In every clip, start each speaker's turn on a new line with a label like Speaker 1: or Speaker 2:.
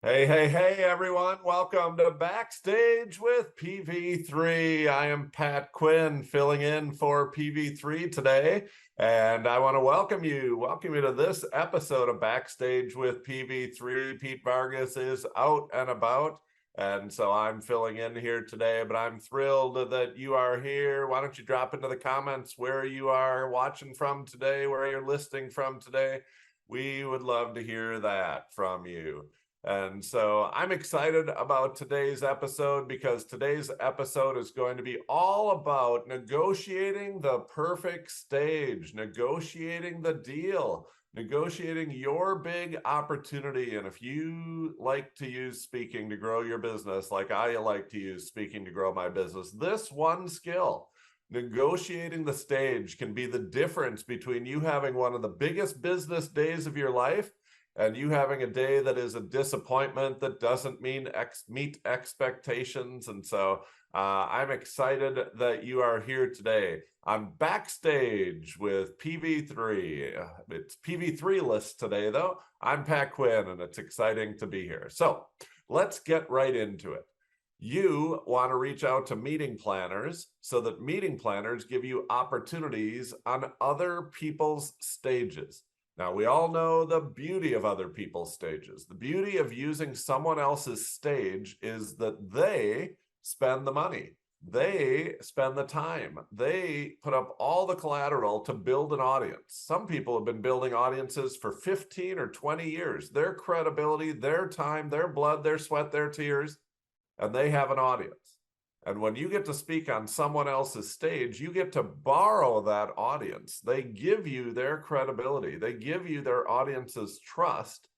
Speaker 1: Hey, everyone. Welcome to Backstage with PV3. I am Pat Quinn filling in for PV3 today, and I want to welcome you to this episode of Backstage with PV3. Pete Vargas is out and about, and so I'm filling in here today, but I'm thrilled that you are here. Why don't you drop into the comments where you are watching from today, where you're listening from today? We would love to hear that from you. And so I'm excited about today's episode because today's episode is going to be all about negotiating the perfect stage, negotiating the deal, negotiating your big opportunity. And if you like to use speaking to grow your business, like I like to use speaking to grow my business, this one skill, negotiating the stage, can be the difference between you having one of the biggest business days of your life and you having a day that is a disappointment that doesn't meet expectations. And so I'm excited that you are here today. I'm Backstage with PV3. It's PV3 list today, though. I'm Pat Quinn, and it's exciting to be here. So let's get right into it. You want to reach out to meeting planners so that meeting planners give you opportunities on other people's stages. Now, we all know the beauty of other people's stages. The beauty of using someone else's stage is that they spend the money. They spend the time. They put up all the collateral to build an audience. Some people have been building audiences for 15 or 20 years. Their credibility, their time, their blood, their sweat, their tears, and they have an audience. And when you get to speak on someone else's stage, you get to borrow that audience. They give you their credibility. They give you their audience's trust,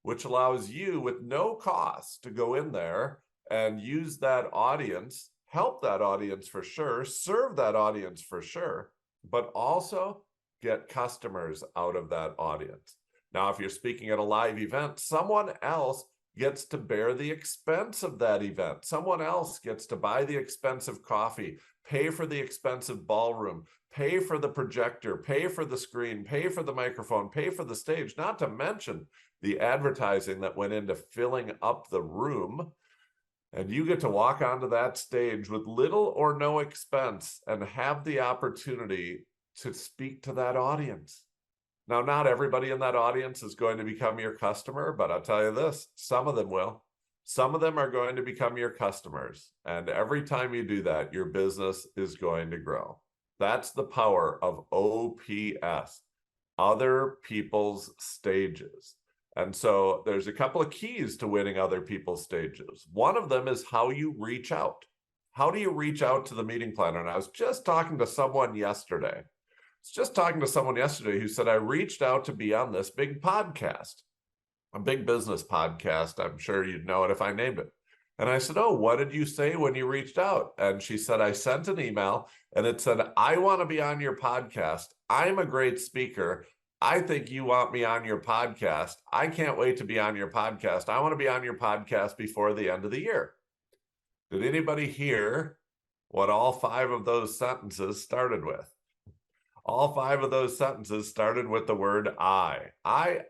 Speaker 1: which allows you with no cost to go in there and use that audience, help that audience for sure, serve that audience for sure, but also get customers out of that audience. Now, if you're speaking at a live event, someone else gets to bear the expense of that event. Someone else gets to buy the expensive coffee, pay for the expensive ballroom, pay for the projector, pay for the screen, pay for the microphone, pay for the stage, not to mention the advertising that went into filling up the room. And you get to walk onto that stage with little or no expense and have the opportunity to speak to that audience. Now, not everybody in that audience is going to become your customer, but I'll tell you this, some of them will. Some of them are going to become your customers. And every time you do that, your business is going to grow. That's the power of OPS, other people's stages. And so there's a couple of keys to winning other people's stages. One of them is how you reach out. How do you reach out to the meeting planner? And I was just talking to someone yesterday who said, I reached out to be on this big podcast, a big business podcast. I'm sure you'd know it if I named it. And I said, oh, what did you say when you reached out? And she said, I sent an email and it said, I want to be on your podcast. I'm a great speaker. I think you want me on your podcast. I can't wait to be on your podcast. I want to be on your podcast before the end of the year. Did anybody hear what all 5 of those sentences started with? All 5 of those sentences started with the word I. And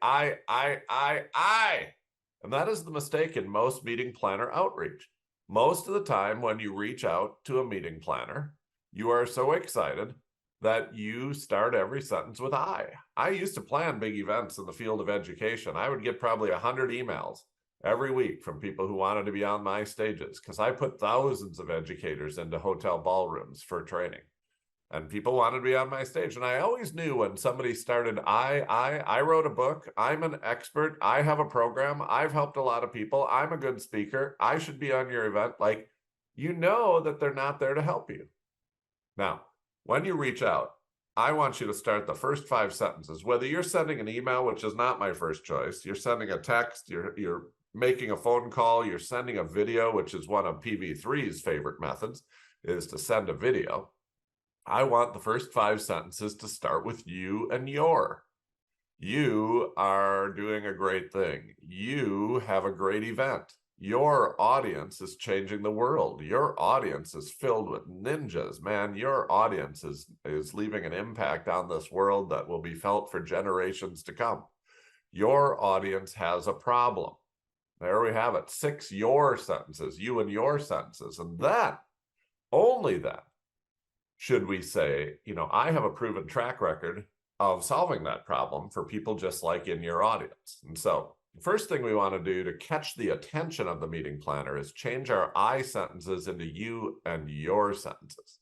Speaker 1: that is the mistake in most meeting planner outreach. Most of the time when you reach out to a meeting planner, you are so excited that you start every sentence with I. I used to plan big events in the field of education. I would get probably 100 emails every week from people who wanted to be on my stages because I put thousands of educators into hotel ballrooms for training. And people wanted to be on my stage. And I always knew when somebody started, I wrote a book, I'm an expert, I have a program, I've helped a lot of people, I'm a good speaker, I should be on your event. Like, you know that they're not there to help you. Now, when you reach out, I want you to start the first 5 sentences, whether you're sending an email, which is not my first choice, you're sending a text, you're making a phone call, you're sending a video, which is one of PV3's favorite methods, is to send a video. I want the first 5 sentences to start with you and your. You are doing a great thing. You have a great event. Your audience is changing the world. Your audience is filled with ninjas, man. Your audience is leaving an impact on this world that will be felt for generations to come. Your audience has a problem. There we have it. 6 your sentences, you and your sentences. And then, only then, should we say, I have a proven track record of solving that problem for people just like in your audience. And so the first thing we want to do to catch the attention of the meeting planner is change our I sentences into you and your sentences.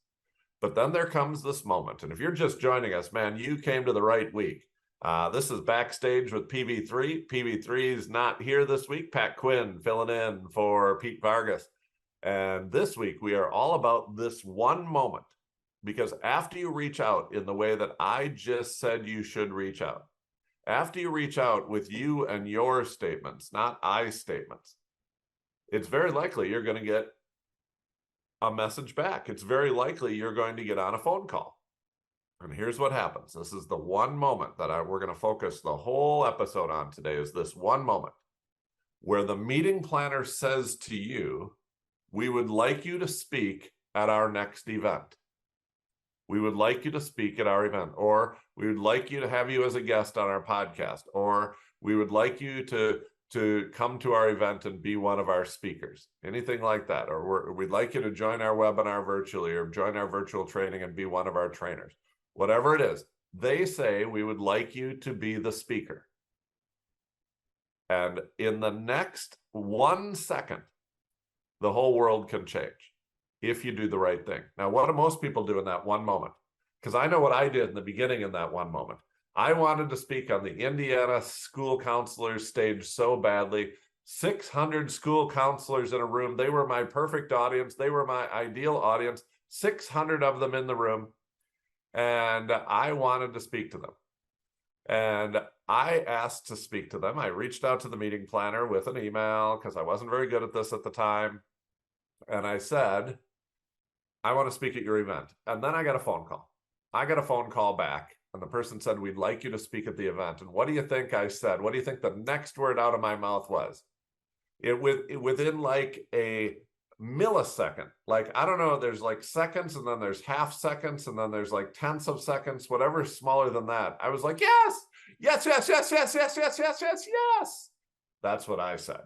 Speaker 1: But then there comes this moment. And if you're just joining us, man, you came to the right week. This is Backstage with PV3. PV3 is not here this week. Pat Quinn filling in for Pete Vargas. And this week we are all about this one moment. Because after you reach out in the way that I just said you should reach out, after you reach out with you and your statements, not I statements, it's very likely you're going to get a message back. It's very likely you're going to get on a phone call. And here's what happens. This is the one moment that we're going to focus the whole episode on today, is this one moment where the meeting planner says to you, we would like you to speak at our next event. We would like you to speak at our event, or we would like you to have you as a guest on our podcast, or we would like you to come to our event and be one of our speakers, anything like that. Or we'd like you to join our webinar virtually, or join our virtual training and be one of our trainers. Whatever it is, they say we would like you to be the speaker. And in the next 1 second, the whole world can change if you do the right thing. Now, what do most people do in that one moment? Because I know what I did in the beginning in that one moment. I wanted to speak on the Indiana school counselors stage so badly. 600 school counselors in a room. They were my perfect audience. They were my ideal audience. 600 of them in the room. And I wanted to speak to them. And I asked to speak to them. I reached out to the meeting planner with an email because I wasn't very good at this at the time. And I said, I want to speak at your event. And then I got a phone call. I got a phone call back. And the person said, we'd like you to speak at the event. And what do you think I said? What do you think the next word out of my mouth was? Within like a millisecond, like, I don't know, there's like seconds, and then there's half seconds, and then there's like tenths of seconds, whatever smaller than that. I was like, yes, yes, yes, yes, yes, yes, yes, yes, yes, yes. That's what I said.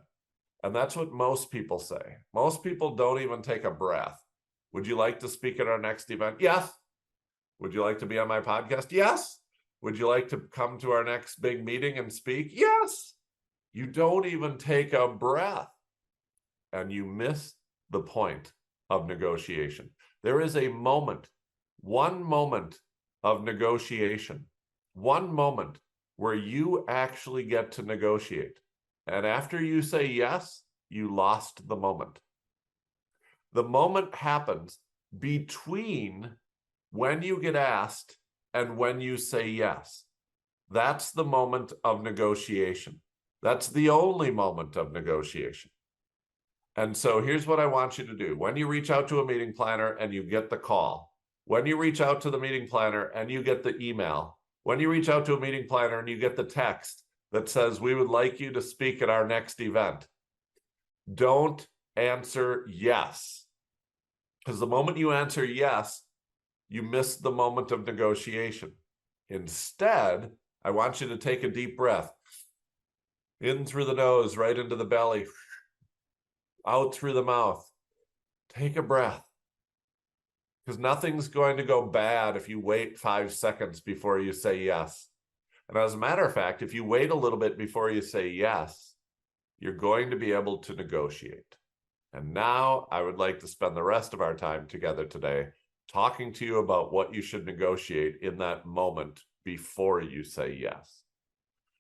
Speaker 1: And that's what most people say. Most people don't even take a breath. Would you like to speak at our next event? Yes. Would you like to be on my podcast? Yes. Would you like to come to our next big meeting and speak? Yes. You don't even take a breath, and you miss the point of negotiation. There is a moment, one moment of negotiation, one moment where you actually get to negotiate. And after you say yes, you lost the moment. The moment happens between when you get asked and when you say yes. That's the moment of negotiation. That's the only moment of negotiation. And so here's what I want you to do. When you reach out to a meeting planner and you get the call, when you reach out to the meeting planner and you get the email, when you reach out to a meeting planner and you get the text that says, we would like you to speak at our next event, don't answer yes. Because the moment you answer yes, you miss the moment of negotiation. Instead, I want you to take a deep breath. In through the nose, right into the belly, out through the mouth. Take a breath. Because nothing's going to go bad if you wait 5 seconds before you say yes. And as a matter of fact, if you wait a little bit before you say yes, you're going to be able to negotiate. And now I would like to spend the rest of our time together today talking to you about what you should negotiate in that moment before you say yes.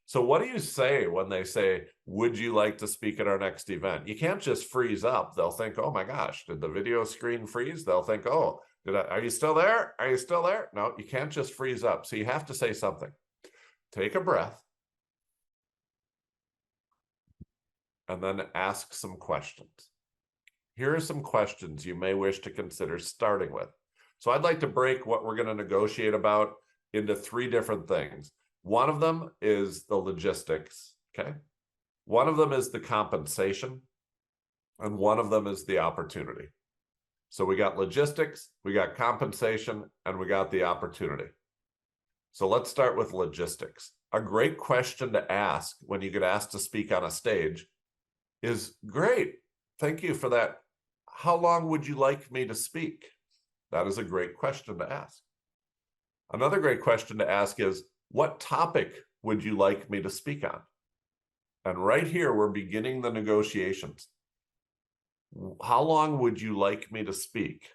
Speaker 1: So what do you say when they say, would you like to speak at our next event? You can't just freeze up. They'll think, oh my gosh, did the video screen freeze? They'll think, oh, are you still there? Are you still there? No, you can't just freeze up. So you have to say something. Take a breath. And then ask some questions. Here are some questions you may wish to consider starting with. So I'd like to break what we're going to negotiate about into 3 different things. One of them is the logistics, okay? One of them is the compensation, and one of them is the opportunity. So we got logistics, we got compensation, and we got the opportunity. So let's start with logistics. A great question to ask when you get asked to speak on a stage is great. Thank you for that. How long would you like me to speak? That is a great question to ask. Another great question to ask is, what topic would you like me to speak on? And right here, we're beginning the negotiations. How long would you like me to speak?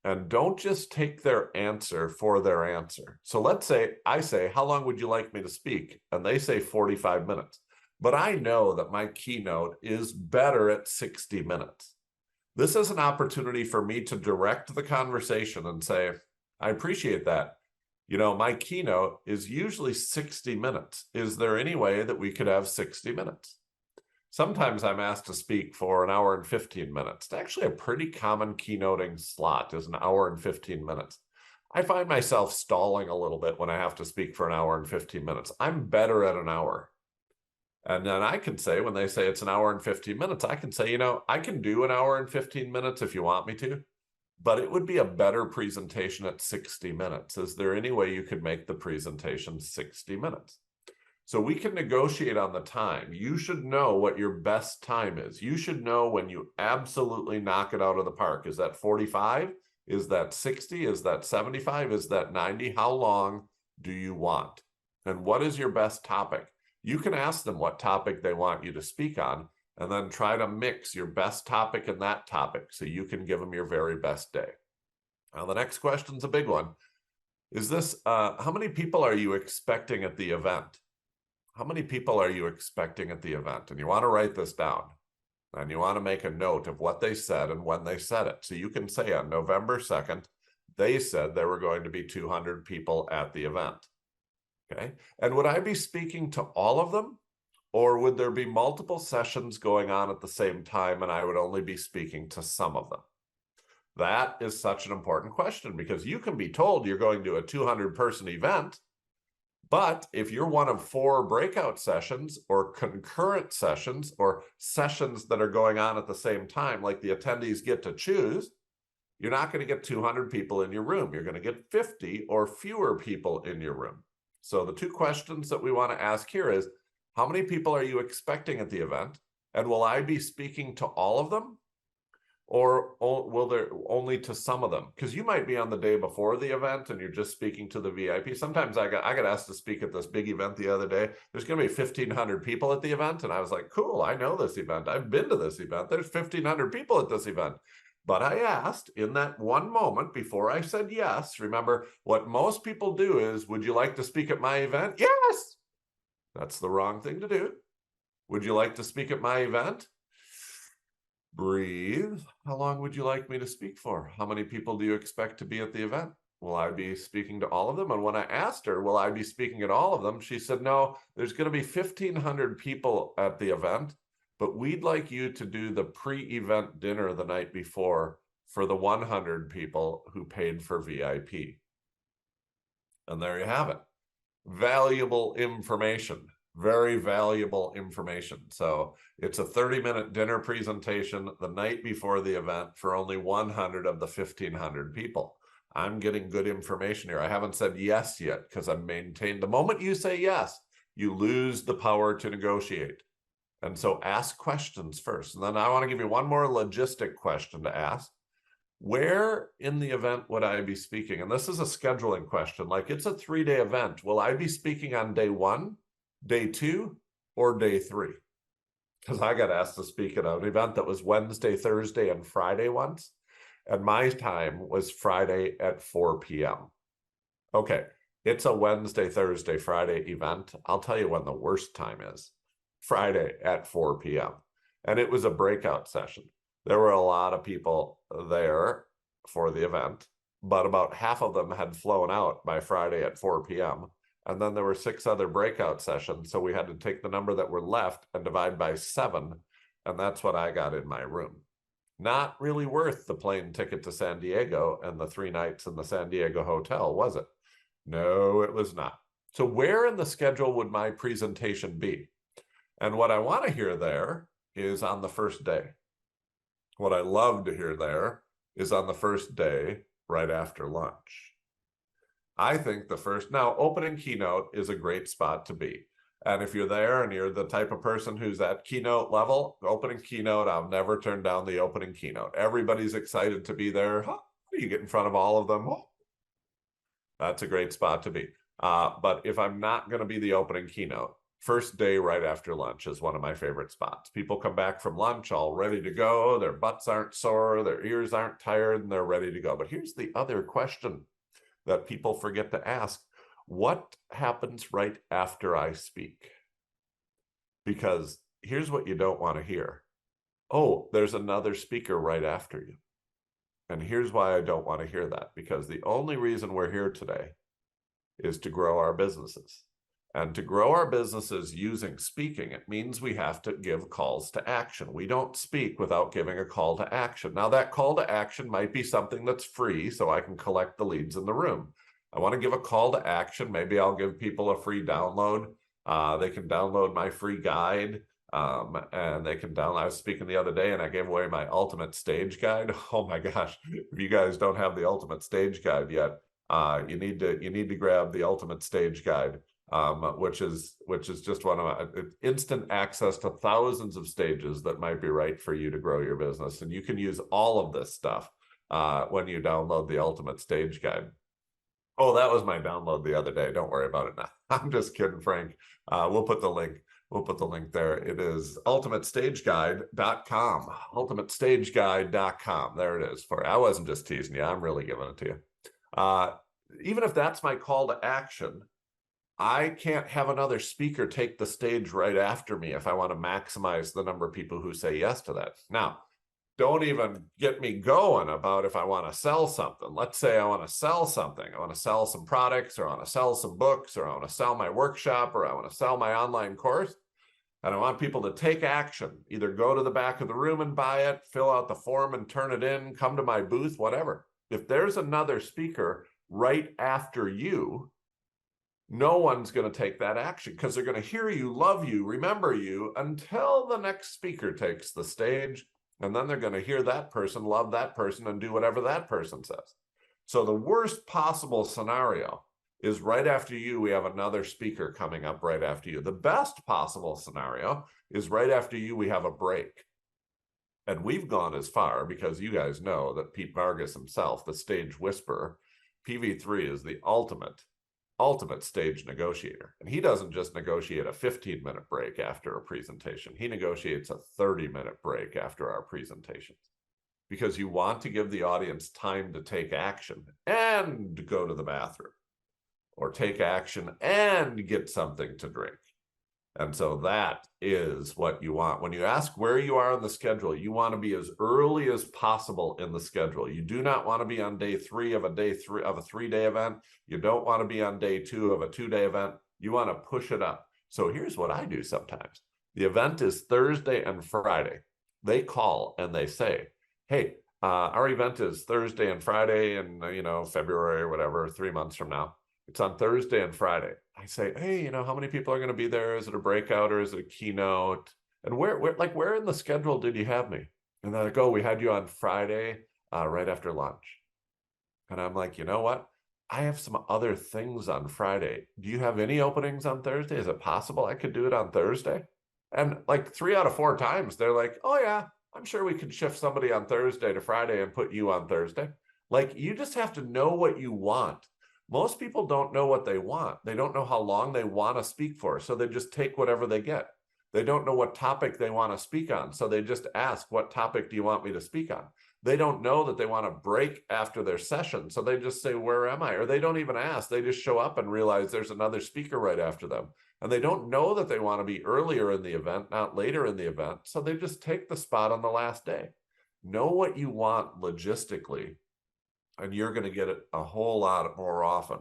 Speaker 1: And don't just take their answer for their answer. So let's say I say, how long would you like me to speak? And they say 45 minutes. But I know that my keynote is better at 60 minutes. This is an opportunity for me to direct the conversation and say, I appreciate that. You know, my keynote is usually 60 minutes. Is there any way that we could have 60 minutes? Sometimes I'm asked to speak for an hour and 15 minutes. It's actually a pretty common keynoting slot is an hour and 15 minutes. I find myself stalling a little bit when I have to speak for an hour and 15 minutes. I'm better at an hour. And then I can say, when they say it's an hour and 15 minutes, I can say, you know, I can do an hour and 15 minutes if you want me to, but it would be a better presentation at 60 minutes. Is there any way you could make the presentation 60 minutes? So we can negotiate on the time. You should know what your best time is. You should know when you absolutely knock it out of the park. Is that 45? Is that 60? Is that 75? Is that 90? How long do you want? And what is your best topic? You can ask them what topic they want you to speak on, and then try to mix your best topic and that topic so you can give them your very best day. Now, the next question's a big one. Is this, how many people are you expecting at the event? How many people are you expecting at the event? And you want to write this down. And you want to make a note of what they said and when they said it. So you can say on November 2nd, they said there were going to be 200 people at the event. Okay. And would I be speaking to all of them? Or would there be multiple sessions going on at the same time and I would only be speaking to some of them? That is such an important question because you can be told you're going to a 200-person event, but if you're one of 4 breakout sessions or concurrent sessions or sessions that are going on at the same time, like the attendees get to choose, you're not going to get 200 people in your room. You're going to get 50 or fewer people in your room. So the 2 questions that we want to ask here is, how many people are you expecting at the event? And will I be speaking to all of them? Or will there only to some of them? Because you might be on the day before the event and you're just speaking to the VIP. Sometimes I got asked to speak at this big event the other day. There's going to be 1,500 people at the event. And I was like, cool, I know this event. I've been to this event. There's 1,500 people at this event. But I asked in that one moment before I said yes, remember what most people do is, would you like to speak at my event? Yes. That's the wrong thing to do. Would you like to speak at my event? Breathe. How long would you like me to speak for? How many people do you expect to be at the event? Will I be speaking to all of them? And when I asked her, will I be speaking at all of them? She said, no, there's going to be 1,500 people at the event, but we'd like you to do the pre-event dinner the night before for the 100 people who paid for VIP. And there you have it. Valuable information. Very valuable information. So it's a 30-minute dinner presentation the night before the event for only 100 of the 1,500 people. I'm getting good information here. I haven't said yes yet because I'm maintained. The moment you say yes, you lose the power to negotiate. And so ask questions first. And then I want to give you one more logistic question to ask. Where in the event would I be speaking? And this is a scheduling question. Like, it's a 3-day event. Will I be speaking on day 1, day 2, or day 3? Because I got asked to speak at an event that was Wednesday, Thursday, and Friday once. And my time was Friday at 4 p.m. Okay, it's a Wednesday, Thursday, Friday event. I'll tell you when the worst time is. Friday at 4 p.m. And it was a breakout session. There were a lot of people there for the event, but about half of them had flown out by Friday at 4 p.m. And then there were 6 other breakout sessions. So we had to take the number that were left and divide by 7. And that's what I got in my room. Not really worth the plane ticket to San Diego and the 3 nights in the San Diego hotel, was it? No, it was not. So where in the schedule would my presentation be? And what I want to hear there is on the first day. What I love to hear there is on the first day, right after lunch. I think the first, now opening keynote is a great spot to be. And if you're there and you're the type of person who's at keynote level, opening keynote, I'll never turn down the opening keynote. Everybody's excited to be there. Huh? You get in front of all of them. Oh, that's a great spot to be. But if I'm not going to be the opening keynote, first day right after lunch is one of my favorite spots. People come back from lunch all ready to go. Their butts aren't sore, their ears aren't tired, and they're ready to go. But here's the other question that people forget to ask. What happens right after I speak? Because here's what you don't want to hear. Oh, there's another speaker right after you. And here's why I don't want to hear that, because the only reason we're here today is to grow our businesses. And to grow our businesses using speaking, it means we have to give calls to action. We don't speak without giving a call to action. Now, that call to action might be something that's free so I can collect the leads in the room. I want to give a call to action. Maybe I'll give people a free download. They can download my free guide. And they can download. I was speaking the other day and I gave away my ultimate stage guide. Oh my gosh, if you guys don't have the ultimate stage guide yet, you need to grab the ultimate stage guide, which is just one of my instant access to thousands of stages that might be right for you to grow your business. And you can use all of this stuff when you download the ultimate stage guide. Oh, that was my download the other day. Don't worry about it now. I'm just kidding, Frank. We'll put the link there. It is ultimatestageguide.com. Ultimatestageguide.com. There it is. I wasn't just teasing you. I'm really giving it to you. Even if that's my call to action, I can't have another speaker take the stage right after me if I want to maximize the number of people who say yes to that. Now, don't even get me going about if I want to sell something. Let's say I want to sell something. I want to sell some products, or I want to sell some books, or I want to sell my workshop, or I want to sell my online course. And I want people to take action, either go to the back of the room and buy it, fill out the form and turn it in, come to my booth, whatever. If there's another speaker right after you, no one's going to take that action because they're going to hear you, love you, remember you until the next speaker takes the stage. And then they're going to hear that person, love that person, and do whatever that person says. So the worst possible scenario is right after you, we have another speaker coming up right after you. The best possible scenario is right after you, we have a break. And we've gone as far, because you guys know that Pete Vargas himself, the stage whisperer, PV3 is the ultimate stage negotiator. And he doesn't just negotiate a 15-minute break after a presentation. He negotiates a 30-minute break after our presentations, because you want to give the audience time to take action and go to the bathroom, or take action and get something to drink. And so that is what you want. When you ask where you are on the schedule, you want to be as early as possible in the schedule. You do not want to be on day 3 of a 3-day event. You don't want to be on day 2 of a 2-day event. You want to push it up. So here's what I do sometimes. The event is Thursday and Friday. They call and they say, hey, our event is Thursday and Friday in, February or whatever, 3 months from now. It's on Thursday and Friday. I say, hey, how many people are going to be there? Is it a breakout or is it a keynote? And where in the schedule did you have me? And then I go, we had you on Friday, right after lunch. And I'm like, you know what? I have some other things on Friday. Do you have any openings on Thursday? Is it possible I could do it on Thursday? And like 3 out of 4 times, they're like, oh yeah, I'm sure we could shift somebody on Thursday to Friday and put you on Thursday. Like, you just have to know what you want. Most people don't know what they want. They don't know how long they want to speak for, so they just take whatever they get. They don't know what topic they want to speak on, so they just ask, what topic do you want me to speak on? They don't know that they want to break after their session, so they just say, where am I? Or they don't even ask. They just show up and realize there's another speaker right after them. And they don't know that they want to be earlier in the event, not later in the event, so they just take the spot on the last day. Know what you want logistically, and you're going to get it a whole lot more often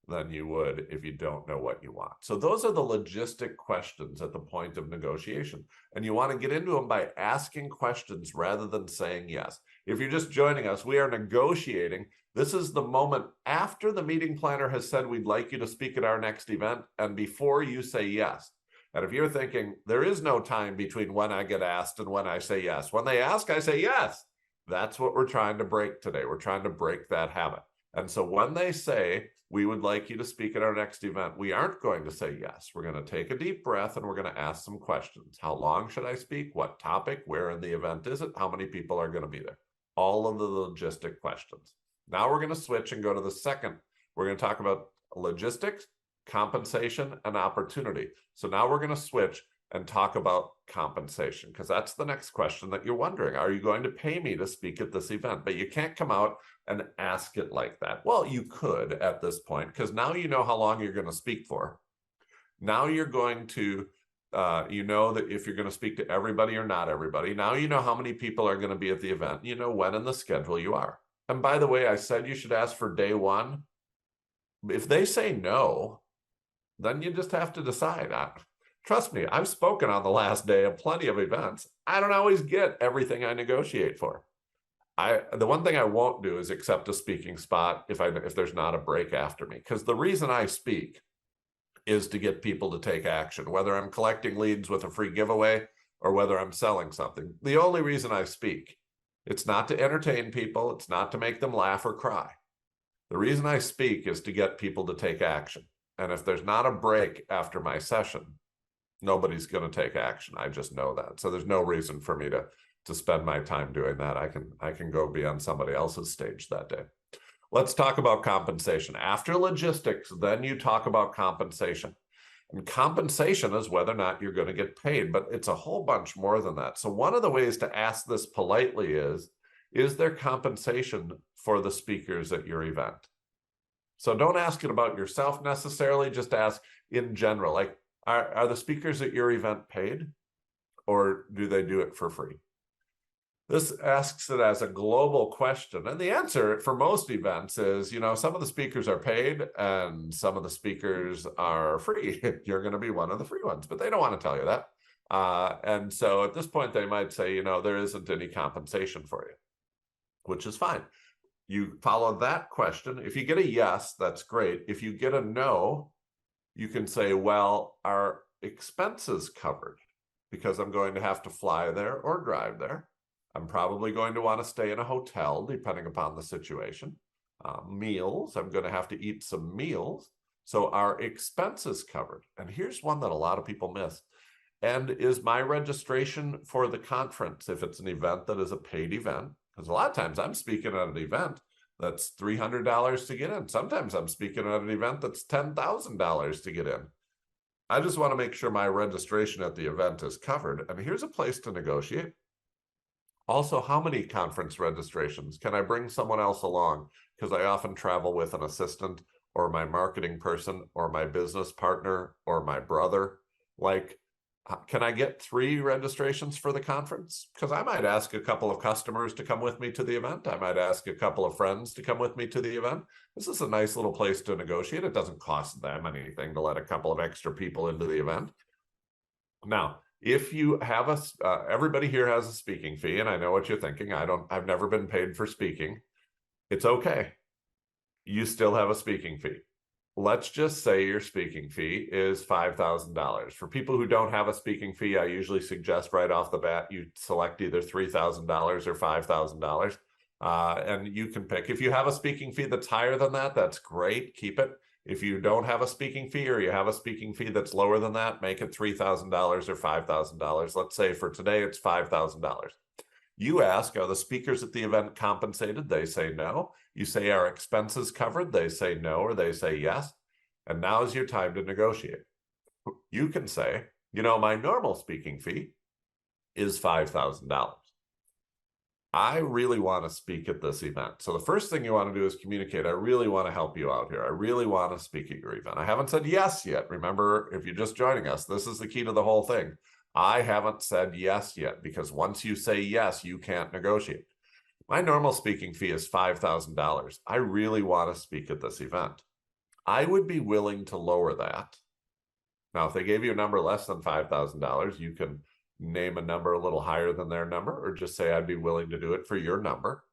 Speaker 1: than you would if you don't know what you want. So those are the logistic questions at the point of negotiation. And you want to get into them by asking questions rather than saying yes. If you're just joining us, we are negotiating. This is the moment after the meeting planner has said, we'd like you to speak at our next event, and before you say yes. And if you're thinking, there is no time between when I get asked and when I say yes. When they ask, I say yes. That's what we're trying to break today. We're trying to break that habit. And so when they say, we would like you to speak at our next event, we aren't going to say yes. We're going to take a deep breath and we're going to ask some questions. How long should I speak? What topic? Where in the event is it? How many people are going to be there? All of the logistic questions. Now we're going to switch and go to the second. We're going to talk about logistics, compensation, and opportunity. So now we're going to switch and talk about compensation, because that's the next question that you're wondering. Are you going to pay me to speak at this event? But you can't come out and ask it like that. Well, you could at this point, because now you know how long you're going to speak for. Now you're going to, you know that if you're going to speak to everybody or not everybody. Now you know how many people are going to be at the event. You know when in the schedule you are. And by the way, I said you should ask for day one. If they say no, then you just have to decide. Trust me, I've spoken on the last day of plenty of events. I don't always get everything I negotiate for. The one thing I won't do is accept a speaking spot if there's not a break after me, because the reason I speak is to get people to take action, whether I'm collecting leads with a free giveaway or whether I'm selling something. The only reason I speak, it's not to entertain people, it's not to make them laugh or cry. The reason I speak is to get people to take action. And if there's not a break after my session, nobody's going to take action. I just know that. So there's no reason for me to spend my time doing that. I can go be on somebody else's stage that day. Let's talk about compensation. After logistics, then you talk about compensation. And compensation is whether or not you're going to get paid, but it's a whole bunch more than that. So one of the ways to ask this politely is there compensation for the speakers at your event? So don't ask it about yourself necessarily, just ask in general, like, are the speakers at your event paid, or do they do it for free? This asks it as a global question. And the answer for most events is, some of the speakers are paid and some of the speakers are free. You're going to be one of the free ones, but they don't want to tell you that. And so at this point, they might say, there isn't any compensation for you, which is fine. You follow that question. If you get a yes, that's great. If you get a no, you can say, well, are expenses covered? Because I'm going to have to fly there or drive there. I'm probably going to want to stay in a hotel, depending upon the situation. Meals, I'm going to have to eat some meals. So are expenses covered? And here's one that a lot of people miss. And is my registration for the conference, if it's an event that is a paid event, because a lot of times I'm speaking at an event that's $300 to get in. Sometimes I'm speaking at an event that's $10,000 to get in. I just want to make sure my registration at the event is covered. And here's a place to negotiate. Also, how many conference registrations? Can I bring someone else along? Because I often travel with an assistant or my marketing person or my business partner or my brother. Like, can I get 3 registrations for the conference? Because I might ask a couple of customers to come with me to the event. I might ask a couple of friends to come with me to the event. This is a nice little place to negotiate. It doesn't cost them anything to let a couple of extra people into the event. Now, if you have everybody here has a speaking fee, and I know what you're thinking. I've never been paid for speaking. It's okay. You still have a speaking fee. Let's just say your speaking fee is $5,000. For people who don't have a speaking fee, I usually suggest right off the bat, you select either $3,000 or $5,000. And you can pick. If you have a speaking fee that's higher than that, that's great. Keep it. If you don't have a speaking fee or you have a speaking fee that's lower than that, make it $3,000 or $5,000. Let's say for today, it's $5,000. You ask, are the speakers at the event compensated? They say no. You say, are expenses covered? They say no, or they say yes. And now is your time to negotiate. You can say, my normal speaking fee is $5,000. I really want to speak at this event. So the first thing you want to do is communicate. I really want to help you out here. I really want to speak at your event. I haven't said yes yet. Remember, if you're just joining us, this is the key to the whole thing. I haven't said yes yet, because once you say yes, you can't negotiate. My normal speaking fee is $5,000. I really want to speak at this event. I would be willing to lower that. Now, if they gave you a number less than $5,000, you can name a number a little higher than their number, or just say, I'd be willing to do it for your number,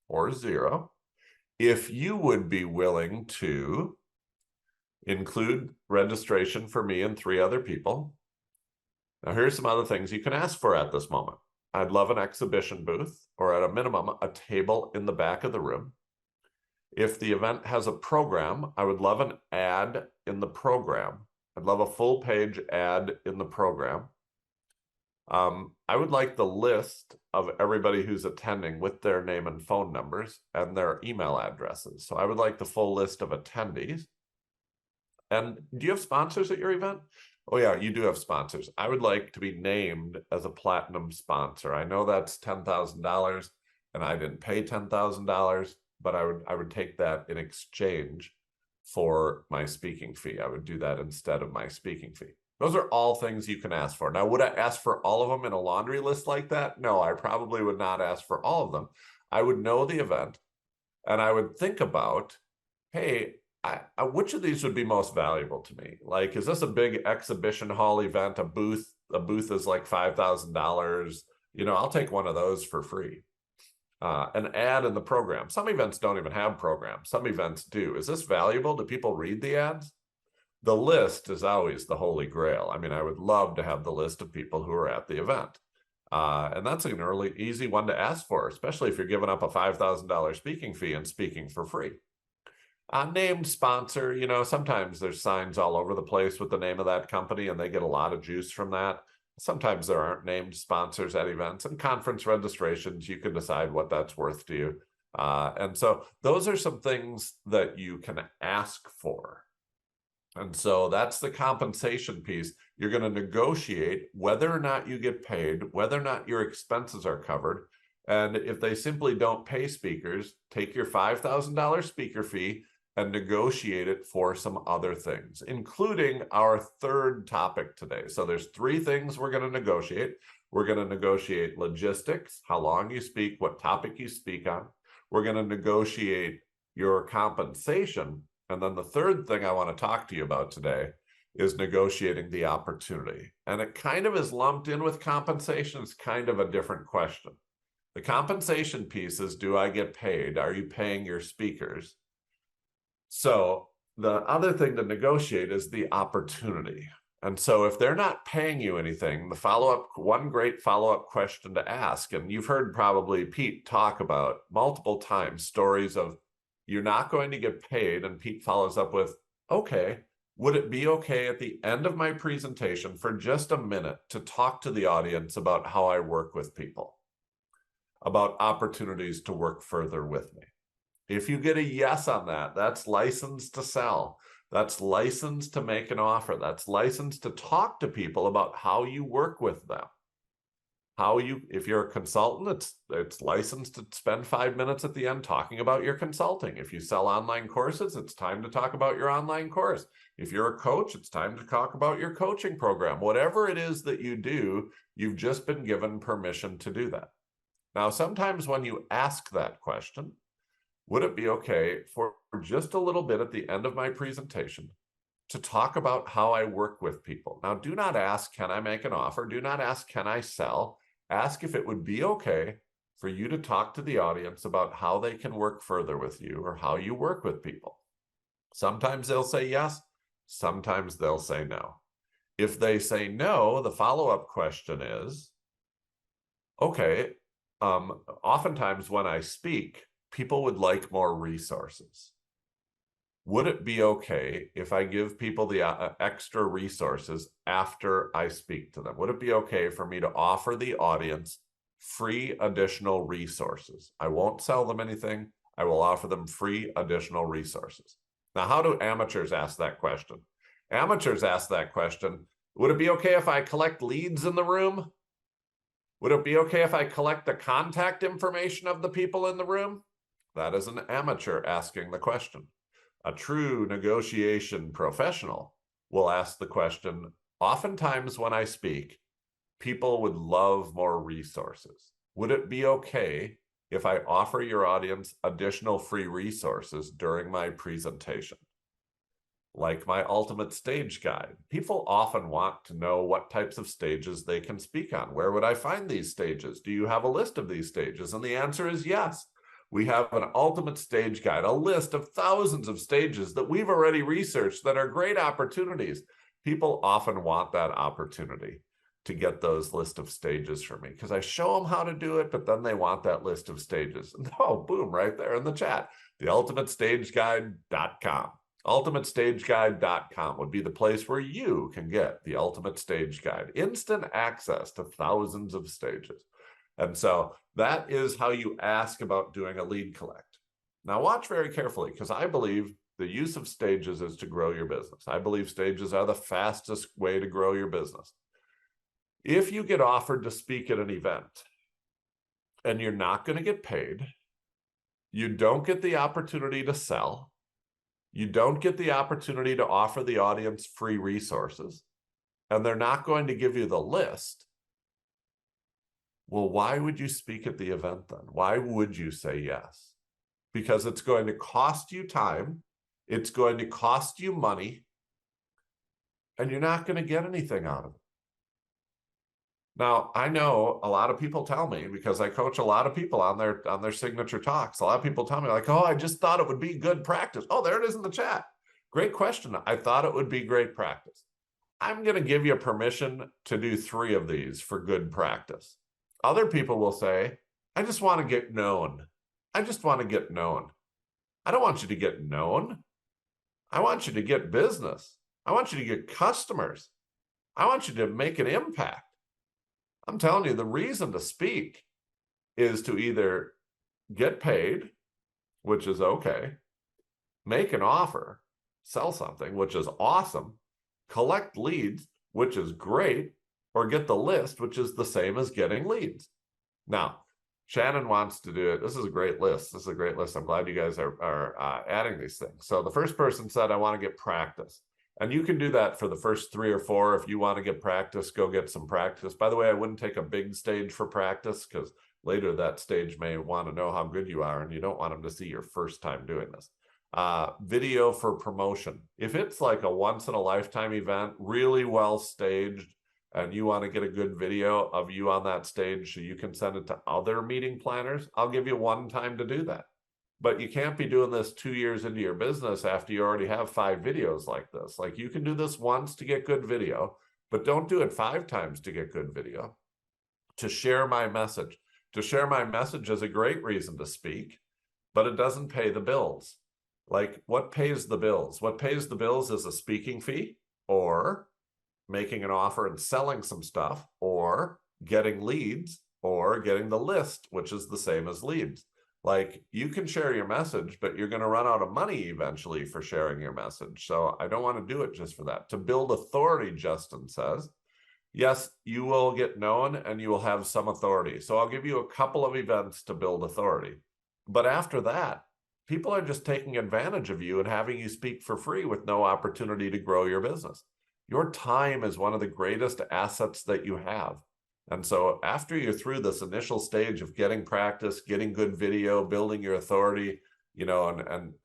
Speaker 1: or 0. If you would be willing to include registration for me and 3 other people. Now, here's some other things you can ask for at this moment. I'd love an exhibition booth, or at a minimum, a table in the back of the room. If the event has a program, I would love an ad in the program. I'd love a full page ad in the program. I would like the list of everybody who's attending with their name and phone numbers and their email addresses. So I would like the full list of attendees. And do you have sponsors at your event? Oh yeah, you do have sponsors. I would like to be named as a platinum sponsor. I know that's $10,000 and I didn't pay $10,000, but I would take that in exchange for my speaking fee. I would do that instead of my speaking fee. Those are all things you can ask for. Now, would I ask for all of them in a laundry list like that? No, I probably would not ask for all of them. I would know the event and I would think about, hey, which of these would be most valuable to me? Like, is this a big exhibition hall event? A booth is like $5,000. You know, I'll take one of those for free. An ad in the program. Some events don't even have programs. Some events do. Is this valuable? Do people read the ads? The list is always the holy grail. I mean, I would love to have the list of people who are at the event. And that's an easy one to ask for, especially if you're giving up a $5,000 speaking fee and speaking for free. Named sponsor, you know, sometimes there's signs all over the place with the name of that company and they get a lot of juice from that. Sometimes there aren't named sponsors at events, and conference registrations, you can decide what that's worth to you. And so those are some things that you can ask for. And so that's the compensation piece. You're going to negotiate whether or not you get paid, whether or not your expenses are covered. And if they simply don't pay speakers, take your $5,000 speaker fee and negotiate it for some other things, including our third topic today. So there's 3 things we're going to negotiate. We're going to negotiate logistics, how long you speak, what topic you speak on. We're going to negotiate your compensation. And then the third thing I want to talk to you about today is negotiating the opportunity. And it kind of is lumped in with compensation. It's kind of a different question. The compensation piece is, do I get paid? Are you paying your speakers? So the other thing to negotiate is the opportunity. And so if they're not paying you anything, one great follow-up question to ask, and you've heard probably Pete talk about multiple times stories of, you're not going to get paid, and Pete follows up with, okay, would it be okay at the end of my presentation for just a minute to talk to the audience about how I work with people, about opportunities to work further with me? If you get a yes on that, that's licensed to sell. That's licensed to make an offer. That's licensed to talk to people about how you work with them. If you're a consultant, it's licensed to spend 5 minutes at the end talking about your consulting. If you sell online courses, it's time to talk about your online course. If you're a coach, it's time to talk about your coaching program. Whatever it is that you do, you've just been given permission to do that. Now, sometimes when you ask that question, would it be okay for just a little bit at the end of my presentation to talk about how I work with people? Now, do not ask, can I make an offer? Do not ask, can I sell? Ask if it would be okay for you to talk to the audience about how they can work further with you or how you work with people. Sometimes they'll say yes, sometimes they'll say no. If they say no, the follow-up question is, okay, oftentimes when I speak, people would like more resources. Would it be okay if I give people the extra resources after I speak to them? Would it be okay for me to offer the audience free additional resources? I won't sell them anything. I will offer them free additional resources. Now, how do amateurs ask that question? Amateurs ask that question, would it be okay if I collect leads in the room? Would it be okay if I collect the contact information of the people in the room? That is an amateur asking the question. A true negotiation professional will ask the question, oftentimes when I speak, people would love more resources. Would it be okay if I offer your audience additional free resources during my presentation? Like my ultimate stage guide. People often want to know what types of stages they can speak on. Where would I find these stages? Do you have a list of these stages? And the answer is yes. We have an ultimate stage guide, a list of thousands of stages that we've already researched that are great opportunities. People often want that opportunity. to get those list of stages from me, because I show them how to do it, but then they want that list of stages. And oh, boom, right there in the chat, theultimatestageguide.com. ultimatestageguide.com would be the place where you can get the Ultimate Stage Guide, instant access to thousands of stages. And so that is how you ask about doing a lead collect. Now watch very carefully, because I believe the use of stages is to grow your business. I believe stages are the fastest way to grow your business. If you get offered to speak at an event and you're not going to get paid, you don't get the opportunity to sell, you don't get the opportunity to offer the audience free resources, and they're not going to give you the list, well, why would you speak at the event then? Why would you say yes? Because it's going to cost you time, it's going to cost you money, and you're not going to get anything out of it. Now, I know a lot of people tell me, because I coach a lot of people on their signature talks, a lot of people tell me like, oh, I just thought it would be good practice. Oh, there it is in the chat. Great question. I thought it would be great practice. I'm going to give you permission to do 3 of these for good practice. Other people will say, I just want to get known. I just want to get known. I don't want you to get known. I want you to get business. I want you to get customers. I want you to make an impact. I'm telling you, the reason to speak is to either get paid, which is okay, make an offer, sell something, which is awesome, collect leads, which is great, or get the list, which is the same as getting leads. Now, Shannon wants to do it. This is a great list. This is a great list. I'm glad you guys are adding these things. So the first person said, I want to get practice. And you can do that for the first 3 or 4. If you want to get practice, go get some practice. By the way, I wouldn't take a big stage for practice, because later that stage may want to know how good you are, and you don't want them to see your first time doing this. Video for promotion. If it's like a once-in-a-lifetime event, really well staged, and you want to get a good video of you on that stage so you can send it to other meeting planners, I'll give you one time to do that. But you can't be doing this 2 years into your business after you already have 5 videos like this. Like, you can do this once to get good video, but don't do it 5 times to get good video. To share my message. To share my message is a great reason to speak, but it doesn't pay the bills. Like, what pays the bills? What pays the bills is a speaking fee, or making an offer and selling some stuff, or getting leads, or getting the list, which is the same as leads. Like, you can share your message, but you're going to run out of money eventually for sharing your message. So I don't want to do it just for that. To build authority, Justin says, yes, you will get known and you will have some authority. So I'll give you a couple of events to build authority. But after that, people are just taking advantage of you and having you speak for free with no opportunity to grow your business. Your time is one of the greatest assets that you have. And so after you're through this initial stage of getting practice, getting good video, building your authority, you know,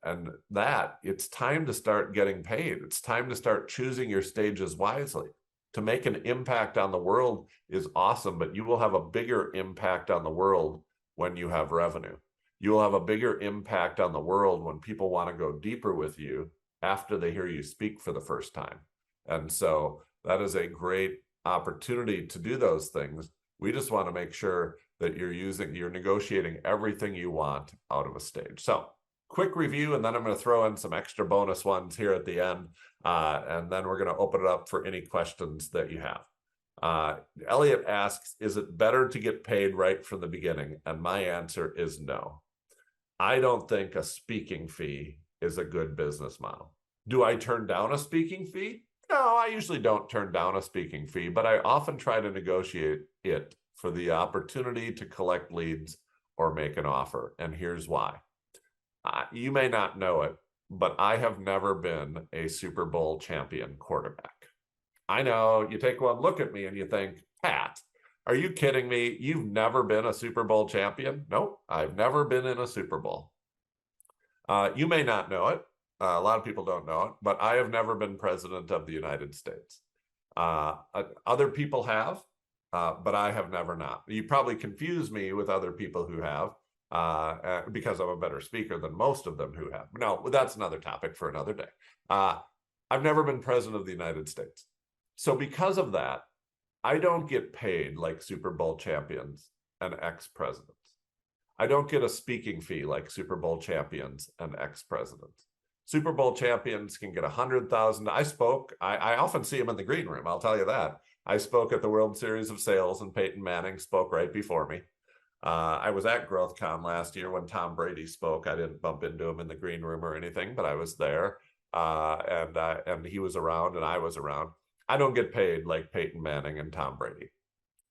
Speaker 1: and that, it's time to start getting paid. It's time to start choosing your stages wisely. To make an impact on the world is awesome, but you will have a bigger impact on the world when you have revenue. You will have a bigger impact on the world when people want to go deeper with you after they hear you speak for the first time. And so that is a great opportunity to do those things. We just want to make sure that you're negotiating everything you want out of a stage. So quick review, and then I'm going to throw in some extra bonus ones here at the end. And then we're going to open it up for any questions that you have. Elliot asks, is it better to get paid right from the beginning? And my answer is no. I don't think a speaking fee is a good business model. Do I turn down a speaking fee? No, I usually don't turn down a speaking fee, but I often try to negotiate it for the opportunity to collect leads or make an offer. And here's why. You may not know it, but I have never been a Super Bowl champion quarterback. I know you take one look at me and you think, Pat, are you kidding me? You've never been a Super Bowl champion? Nope, I've never been in a Super Bowl. You may not know it. A lot of people don't know it, but I have never been president of the United States. Other people have, but I have never not. You probably confuse me with other people who have, because I'm a better speaker than most of them who have. No, that's another topic for another day. I've never been president of the United States. So because of that, I don't get paid like Super Bowl champions and ex-presidents. I don't get a speaking fee like Super Bowl champions and ex-presidents. Super Bowl champions can get $100,000. I spoke. I often see them in the green room. I'll tell you that. I spoke at the World Series of Sales, and Peyton Manning spoke right before me. I was at GrowthCon last year when Tom Brady spoke. I didn't bump into him in the green room or anything, but I was there, and he was around, and I was around. I don't get paid like Peyton Manning and Tom Brady.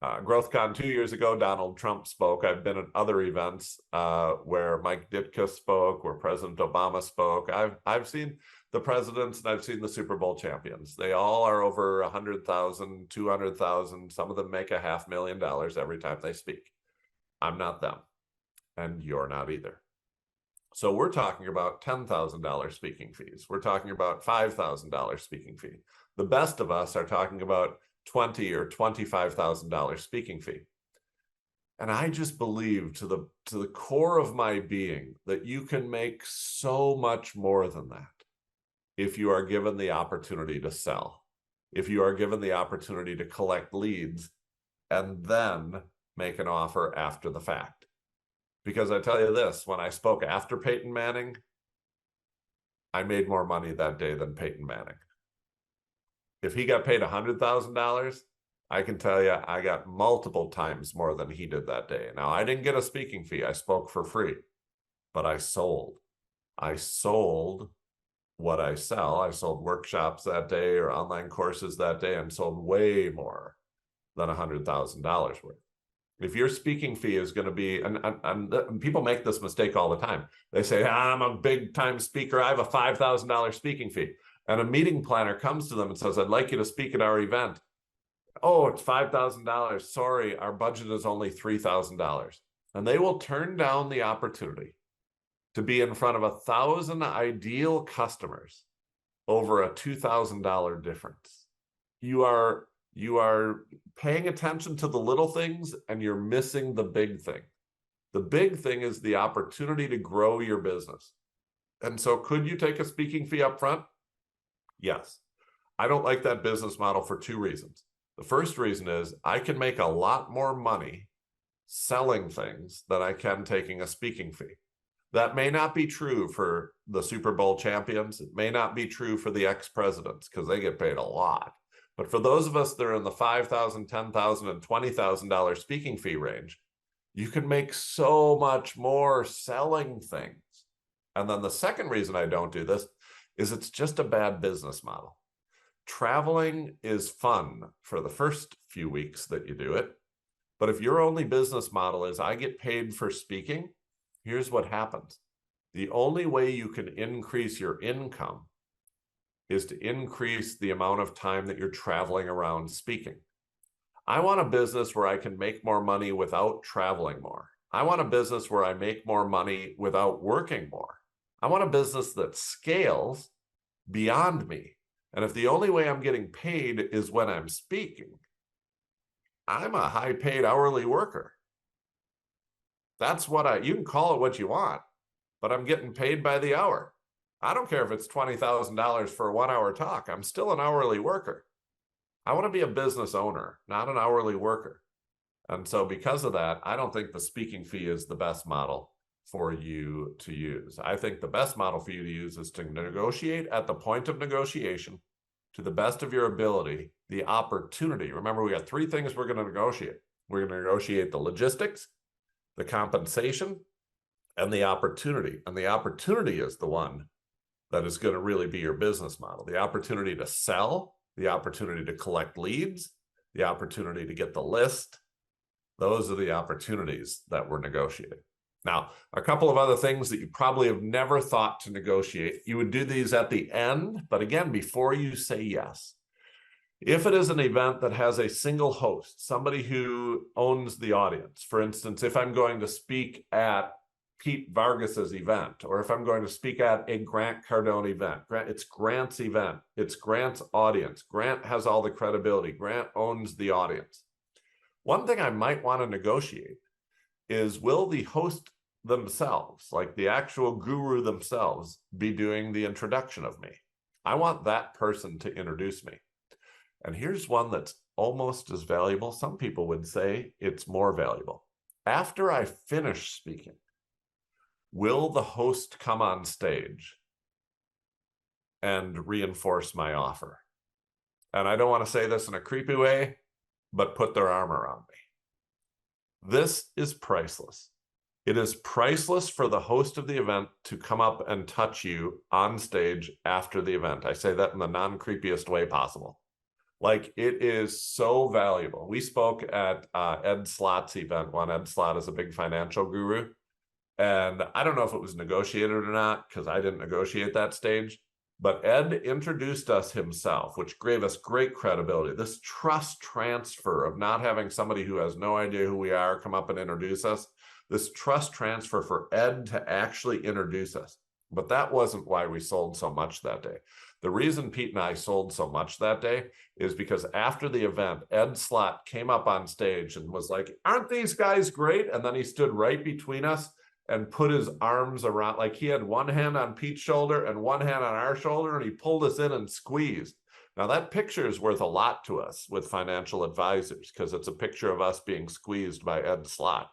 Speaker 1: GrowthCon 2 years ago, Donald Trump spoke. I've been at other events where Mike Ditka spoke, where President Obama spoke. I've seen the presidents and I've seen the Super Bowl champions. They all are over 100,000, 200,000. Some of them make $500,000 every time they speak. I'm not them, and you're not either. So we're talking about $10,000 speaking fees. We're talking about $5,000 speaking fee. The best of us are talking about $20,000 or $25,000 speaking fee. And I just believe to the core of my being that you can make so much more than that if you are given the opportunity to sell, if you are given the opportunity to collect leads and then make an offer after the fact. Because I tell you this, when I spoke after Peyton Manning, I made more money that day than Peyton Manning. If he got paid $100,000, I can tell you I got multiple times more than he did that day. Now, I didn't get a speaking fee. I spoke for free, but I sold. I sold what I sell. I sold workshops that day or online courses that day and sold way more than $100,000 worth. If your speaking fee is going to be, and people make this mistake all the time. They say, I'm a big time speaker. I have a $5,000 speaking fee. And a meeting planner comes to them and says, I'd like you to speak at our event. Oh, it's $5,000. Sorry, our budget is only $3,000. And they will turn down the opportunity to be in front of 1,000 ideal customers over a $2,000 difference. You are paying attention to the little things and you're missing the big thing. The big thing is the opportunity to grow your business. And so could you take a speaking fee up front? Yes. I don't like that business model for two reasons. The first reason is I can make a lot more money selling things than I can taking a speaking fee. That may not be true for the Super Bowl champions. It may not be true for the ex-presidents because they get paid a lot. But for those of us that are in the $5,000, $10,000, and $20,000 speaking fee range, you can make so much more selling things. And then the second reason I don't do this is it's just a bad business model. Traveling is fun for the first few weeks that you do it. But if your only business model is I get paid for speaking, here's what happens. The only way you can increase your income is to increase the amount of time that you're traveling around speaking. I want a business where I can make more money without traveling more. I want a business where I make more money without working more. I want a business that scales beyond me. And if the only way I'm getting paid is when I'm speaking, I'm a high paid hourly worker. That's what you can call it what you want, but I'm getting paid by the hour. I don't care if it's $20,000 for a 1 hour talk. I'm still an hourly worker. I want to be a business owner, not an hourly worker. And so because of that, I don't think the speaking fee is the best model for you to use. I think the best model for you to use is to negotiate at the point of negotiation to the best of your ability, the opportunity. Remember, we got three things we're going to negotiate. We're going to negotiate the logistics, the compensation, and the opportunity. And the opportunity is the one that is going to really be your business model. The opportunity to sell, the opportunity to collect leads, the opportunity to get the list. Those are the opportunities that we're negotiating. Now, a couple of other things that you probably have never thought to negotiate. You would do these at the end, but again, before you say yes. If it is an event that has a single host, somebody who owns the audience, for instance, if I'm going to speak at Pete Vargas's event, or if I'm going to speak at a Grant Cardone event, it's Grant's event, it's Grant's audience. Grant has all the credibility. Grant owns the audience. One thing I might want to negotiate is, will the host themselves, like the actual guru themselves, be doing the introduction of me? I want that person to introduce me. And here's one that's almost as valuable. Some people would say it's more valuable. After I finish speaking, will the host come on stage and reinforce my offer? And I don't want to say this in a creepy way, but put their arm around me. This is priceless. It is priceless for the host of the event to come up and touch you on stage after the event. I say that in the non-creepiest way possible. Like, it is so valuable. We spoke at Ed Slott's event when Ed Slott is a big financial guru. And I don't know if it was negotiated or not, because I didn't negotiate that stage. But Ed introduced us himself, which gave us great credibility. This trust transfer of not having somebody who has no idea who we are come up and introduce us. This trust transfer for Ed to actually introduce us. But that wasn't why we sold so much that day. The reason Pete and I sold so much that day is because after the event, Ed Slott came up on stage and was like, "Aren't these guys great?" And then he stood right between us and put his arms around, like he had one hand on Pete's shoulder and one hand on our shoulder, and he pulled us in and squeezed. Now that picture is worth a lot to us with financial advisors, because it's a picture of us being squeezed by Ed Slott.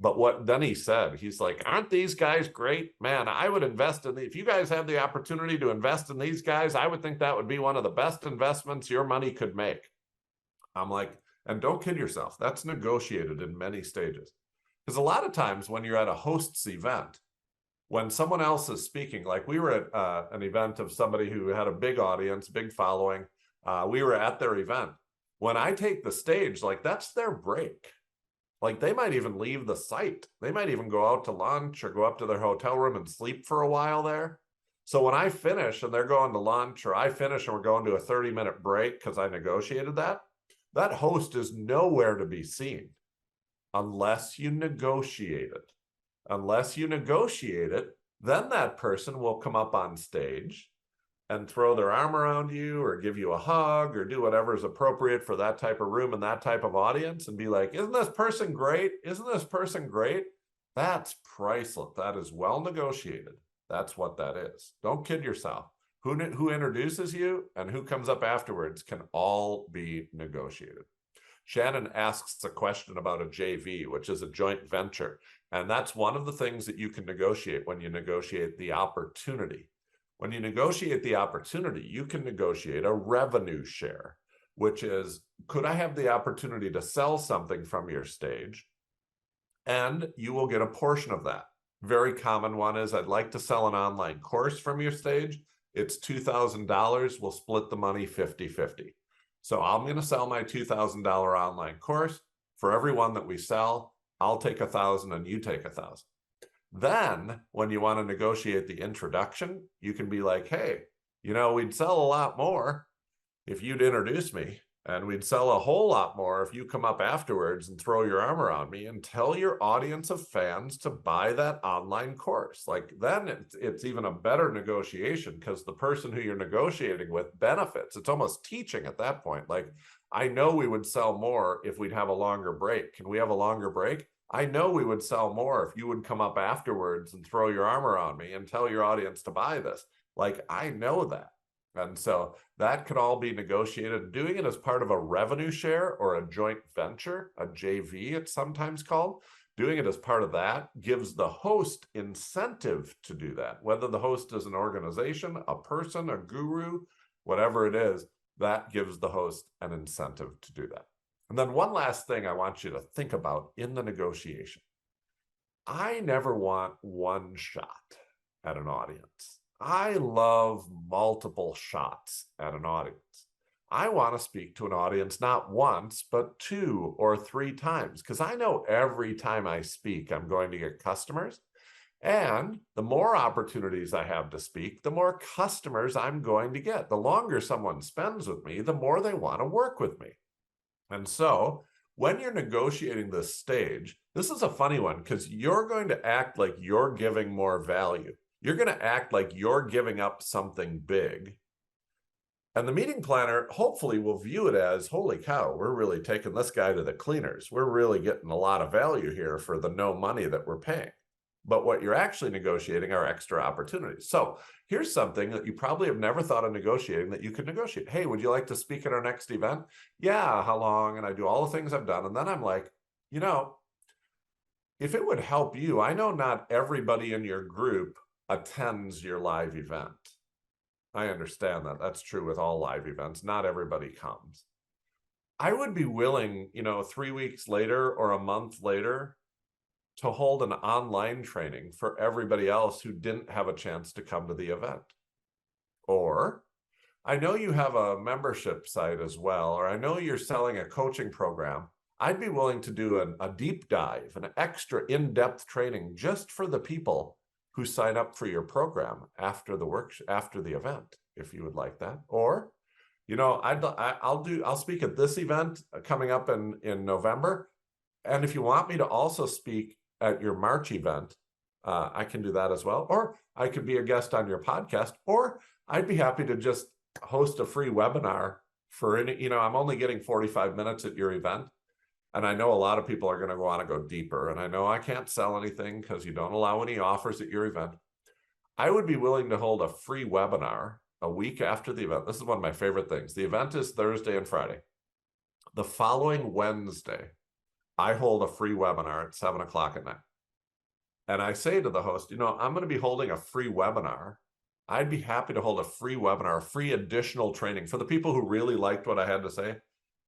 Speaker 1: But what then he said, he's like, "Aren't these guys great? Man, I would invest in if you guys have the opportunity to invest in these guys, I would think that would be one of the best investments your money could make." I'm like, and don't kid yourself, that's negotiated in many stages. Because a lot of times when you're at a host's event, when someone else is speaking, like we were at an event of somebody who had a big audience, big following, we were at their event. When I take the stage, like that's their break. Like they might even leave the site. They might even go out to lunch or go up to their hotel room and sleep for a while there. So when I finish and they're going to lunch, or I finish and we're going to a 30-minute break because I negotiated that, that host is nowhere to be seen unless you negotiate it. Unless you negotiate it, then that person will come up on stage and throw their arm around you or give you a hug or do whatever is appropriate for that type of room and that type of audience and be like, "Isn't this person great? Isn't this person great?" That's priceless. That is well negotiated. That's what that is. Don't kid yourself. Who introduces you and who comes up afterwards can all be negotiated. Shannon asks a question about a JV, which is a joint venture. And that's one of the things that you can negotiate when you negotiate the opportunity. When you negotiate the opportunity, you can negotiate a revenue share, which is, could I have the opportunity to sell something from your stage? And you will get a portion of that. Very common one is, I'd like to sell an online course from your stage. It's $2,000. We'll split the money 50-50. So I'm going to sell my $2,000 online course. For every one that we sell, I'll take 1,000 and you take 1,000. Then when you want to negotiate the introduction, you can be like, "Hey, you know, we'd sell a lot more if you'd introduce me, and we'd sell a whole lot more if you come up afterwards and throw your arm around me and tell your audience of fans to buy that online course." Like then it's even a better negotiation because the person who you're negotiating with benefits. It's almost teaching at that point. Like, I know we would sell more if we'd have a longer break. Can we have a longer break? I know we would sell more if you would come up afterwards and throw your arm around me and tell your audience to buy this. Like, I know that. And so that could all be negotiated. Doing it as part of a revenue share or a joint venture, a JV, it's sometimes called. Doing it as part of that gives the host incentive to do that. Whether the host is an organization, a person, a guru, whatever it is, that gives the host an incentive to do that. And then one last thing I want you to think about in the negotiation. I never want one shot at an audience. I love multiple shots at an audience. I want to speak to an audience not once, but 2 or 3 times, because I know every time I speak, I'm going to get customers. And the more opportunities I have to speak, the more customers I'm going to get. The longer someone spends with me, the more they want to work with me. And so when you're negotiating this stage, this is a funny one because you're going to act like you're giving more value. You're going to act like you're giving up something big. And the meeting planner hopefully will view it as, holy cow, we're really taking this guy to the cleaners. We're really getting a lot of value here for the no money that we're paying. But what you're actually negotiating are extra opportunities. So here's something that you probably have never thought of negotiating that you could negotiate. Hey, would you like to speak at our next event? Yeah, how long? And I do all the things I've done. And then I'm like, you know, if it would help you, I know not everybody in your group attends your live event. I understand that. That's true with all live events. Not everybody comes. I would be willing, 3 weeks later or a month later to hold an online training for everybody else who didn't have a chance to come to the event. Or I know you have a membership site as well, or I know you're selling a coaching program. I'd be willing to do a deep dive, an extra in-depth training just for the people who sign up for your program after the event, if you would like that. Or, I'll speak at this event coming up in November. And if you want me to also speak at your March event, I can do that as well. Or I could be a guest on your podcast, or I'd be happy to just host a free webinar for any, I'm only getting 45 minutes at your event. And I know a lot of people are going to want to go deeper. And I know I can't sell anything because you don't allow any offers at your event. I would be willing to hold a free webinar a week after the event. This is one of my favorite things. The event is Thursday and Friday. The following Wednesday, I hold a free webinar at 7:00 at night. And I say to the host, I'm going to be holding a free webinar. I'd be happy to hold a free webinar, a free additional training for the people who really liked what I had to say.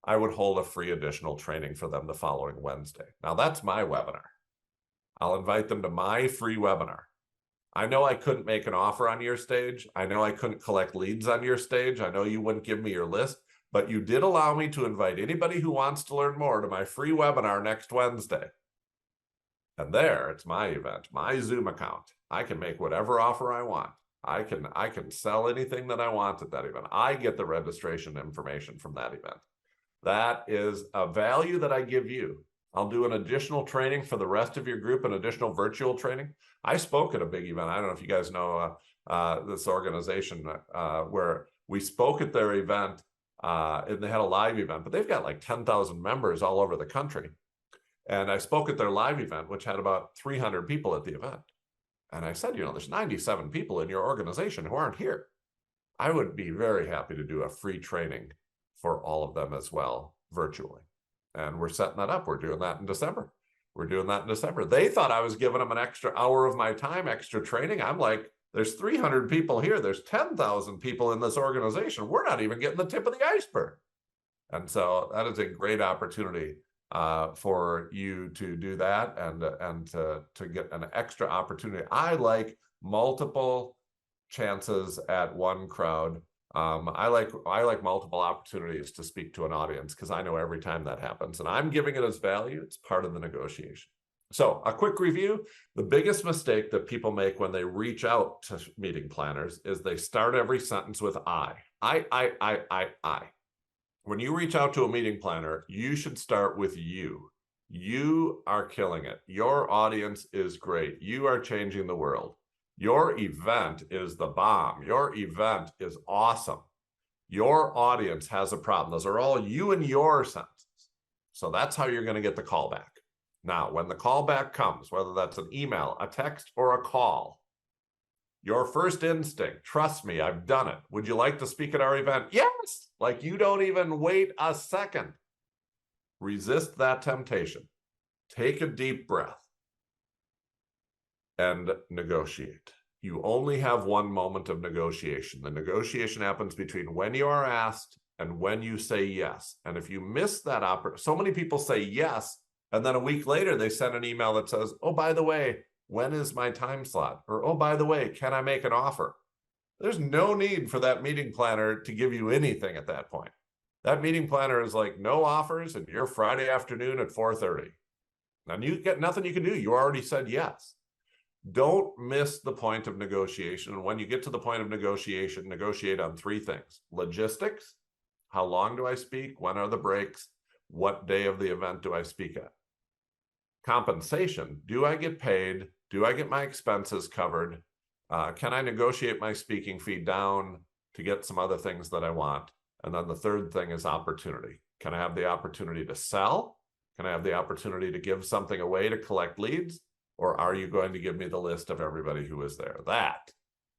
Speaker 1: I would hold a free additional training for them the following Wednesday. Now that's my webinar. I'll invite them to my free webinar. I know I couldn't make an offer on your stage. I know I couldn't collect leads on your stage. I know you wouldn't give me your list, but you did allow me to invite anybody who wants to learn more to my free webinar next Wednesday. And there, it's my event, my Zoom account. I can make whatever offer I want. I can sell anything that I want at that event. I get the registration information from that event. That is a value that I give you. I'll do an additional training for the rest of your group, an additional virtual training. I spoke at a big event. I don't know if you guys know this organization where we spoke at their event and they had a live event, but they've got like 10,000 members all over the country. And I spoke at their live event, which had about 300 people at the event. And I said, there's 97 people in your organization who aren't here. I would be very happy to do a free training for all of them as well, virtually. And we're setting that up. We're doing that in December. They thought I was giving them an extra hour of my time, extra training. I'm like, there's 300 people here. There's 10,000 people in this organization. We're not even getting the tip of the iceberg. And so that is a great opportunity for you to do that and to get an extra opportunity. I like multiple chances at one crowd. I like multiple opportunities to speak to an audience because I know every time that happens and I'm giving it as value. It's part of the negotiation. So a quick review. The biggest mistake that people make when they reach out to meeting planners is they start every sentence with I. When you reach out to a meeting planner, you should start with you. You are killing it. Your audience is great. You are changing the world. Your event is the bomb. Your event is awesome. Your audience has a problem. Those are all you and your sentences. So that's how you're going to get the callback. Now, when the callback comes, whether that's an email, a text, or a call, your first instinct, trust me, I've done it. Would you like to speak at our event? Yes. Like you don't even wait a second. Resist that temptation. Take a deep breath and negotiate. You only have one moment of negotiation. The negotiation happens between when you are asked and when you say yes. And if you miss that so many people say yes, and then a week later they send an email that says, oh, by the way, when is my time slot? Or, oh, by the way, can I make an offer? There's no need for that meeting planner to give you anything at that point. That meeting planner is like, no offers, and you're Friday afternoon at 4:30. And you get nothing you can do. You already said yes. Don't miss the point of negotiation. And when you get to the point of negotiation, negotiate on three things. Logistics. How long do I speak? When are the breaks? What day of the event do I speak at? Compensation. Do I get paid? Do I get my expenses covered? Can I negotiate my speaking fee down to get some other things that I want? And then the third thing is opportunity. Can I have the opportunity to sell? Can I have the opportunity to give something away to collect leads? or are you going to give me the list of everybody who was there? That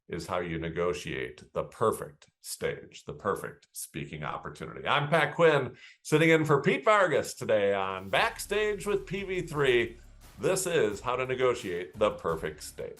Speaker 1: is how you negotiate the perfect stage, the perfect speaking opportunity. I'm Pat Quinn, sitting in for Pete Vargas today on Backstage with PV3. This is how to negotiate the perfect stage.